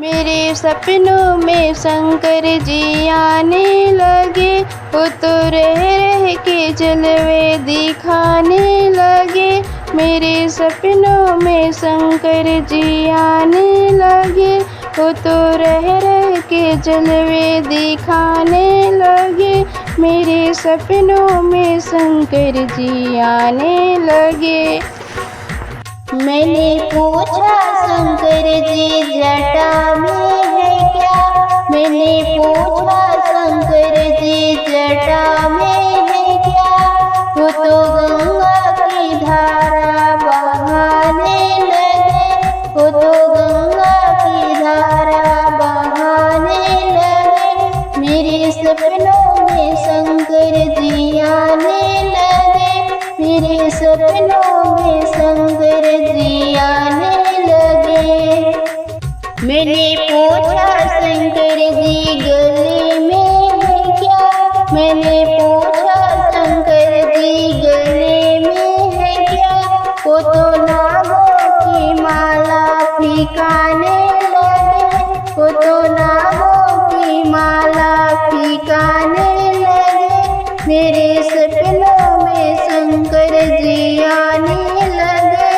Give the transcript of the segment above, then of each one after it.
मेरे सपनों में शंकर जी आने लगे, वो तो रह रह के जलवे दिखाने लगे। मेरे सपनों में शंकर जी आने लगे, वो तो रह रह के जलवे दिखाने लगे। मेरे सपनों में शंकर जी आने लगे। मैंने पूछा शंकर जी जटा में है क्या, मैंने पूछा शंकर जी जटा में है क्या। वो तो गंगा की धारा बहाने लगे, वो तो गंगा की धारा बहाने लगे। मेरे सपनों में शंकर जी आने लगे, मेरे सपनों में शंकर जी आने लगे। मैंने पूछा शंकर जी गले में है क्या, मैंने पूछा शंकर जी गले में है क्या। वो तो नागों की माला फिकाने लगे, वो तो नागों की माला फिकाने लगे। मेरे सपनों में शंकर जी आने लगे,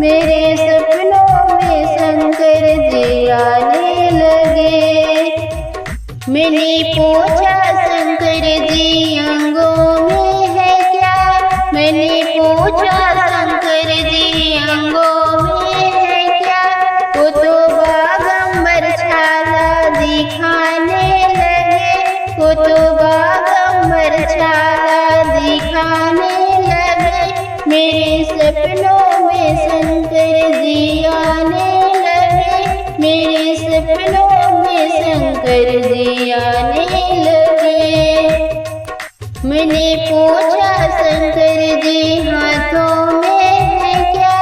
मेरे सपनों में शंकर जी आने लगे। मैंने पूछा शंकर जी अंगों में है क्या, मैंने पूछा शंकर जी अंगों में है क्या। वो तो बागंबर छाला दिखाने लगे, वो तो बागंबर छाला दिखाने लगे। मेरे सपनों में शंकर जी आने लगे, मेरे सपनों में शंकर जी आने लगे। मैंने पूछा शंकर जी हाथों में है क्या,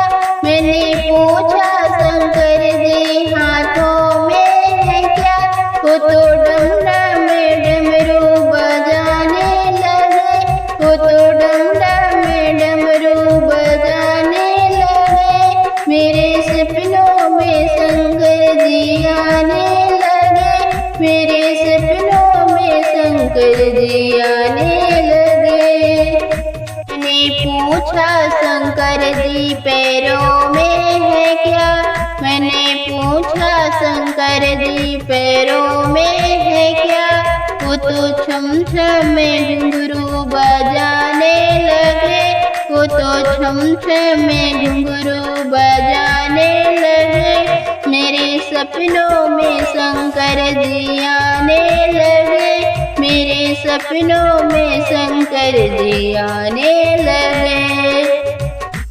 मैंने पूछा शंकर जी हाथों में है क्या। वो तो डमरा में डमरू बजाने लगे, वो तो डमरा में डमरू बजाने लगे। मेरे सपनों में शंकर जी आने लगे, मेरे सपनों में शंकर जी आने लगे। मैंने पूछा शंकर जी पैरों में है क्या, मैंने पूछा शंकर जी पैरों में है क्या। वो तो छम छम में घुंघरू बजाने लगे, वो तो छम छम में घुंघरू बजाने लगे। मेरे सपनों में शंकर जी आने लगे, मेरे सपनों में शंकर जी आने लगे।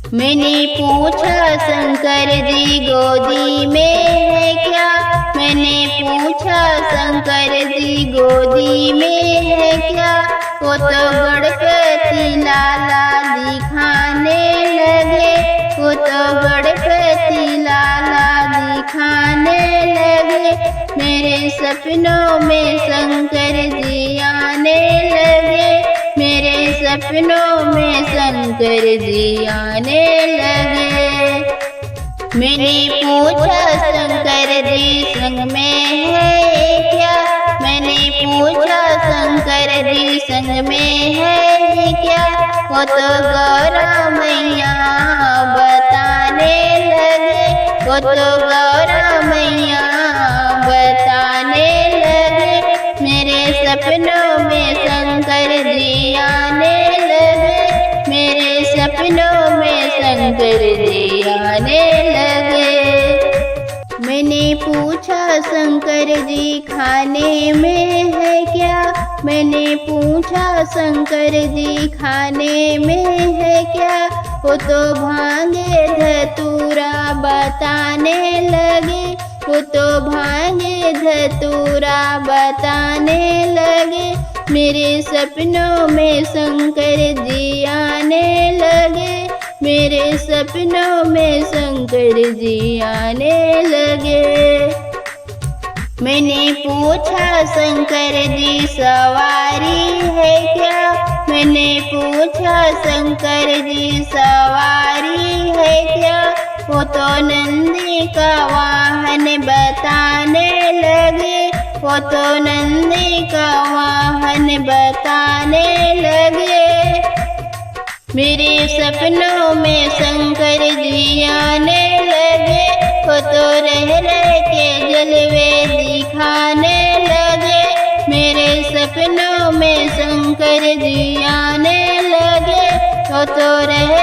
मैंने पूछा शंकर जी गोदी में है क्या, मैंने पूछा शंकर जी गोदी में है क्या। वो तो गणपति लाला दिखाने लगे, वो तो गणपति लाला दिखाने लगे। मेरे सपनों में शंकर जी आने लगे, मेरे सपनों में शंकर जी आने लगे। मैंने पूछा शंकर जी संग में है क्या, मैंने पूछा शंकर जी संग में है क्या। वो तो गौरा मैया बताने लगे, वो तो गौरा मैया बताने लगे। मेरे सपनों में शंकर जी आने लगे, मेरे सपनों में शंकर जी आने लगे। मैंने पूछा शंकर जी खाने में है क्या, मैंने पूछा शंकर जी खाने में है क्या। वो तो भांगे धतूरा बताने लगे, वो तो भांगे धतूरा बताने लगे। मेरे सपनों में शंकर जी आने लगे, मेरे सपनों में शंकर जी आने लगे। मैंने पूछा शंकर जी सवारी है क्या, मैंने पूछा शंकर जी सवारी है क्या। वो तो नंदी का वाहन बताने वो तो नंदी का वाहन बताने लगे। मेरे सपनों में शंकर जी आने लगे, वो तो रह के जलवे दिखाने लगे। मेरे सपनों में शंकर जी आने लगे, वो तो रह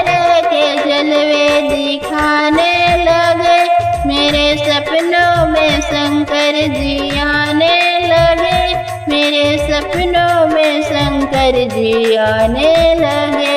के जलवे दिखाने लगे। मेरे सपनों में शंकर जी आने लगे, मेरे सपनों में शंकर जी आने लगे।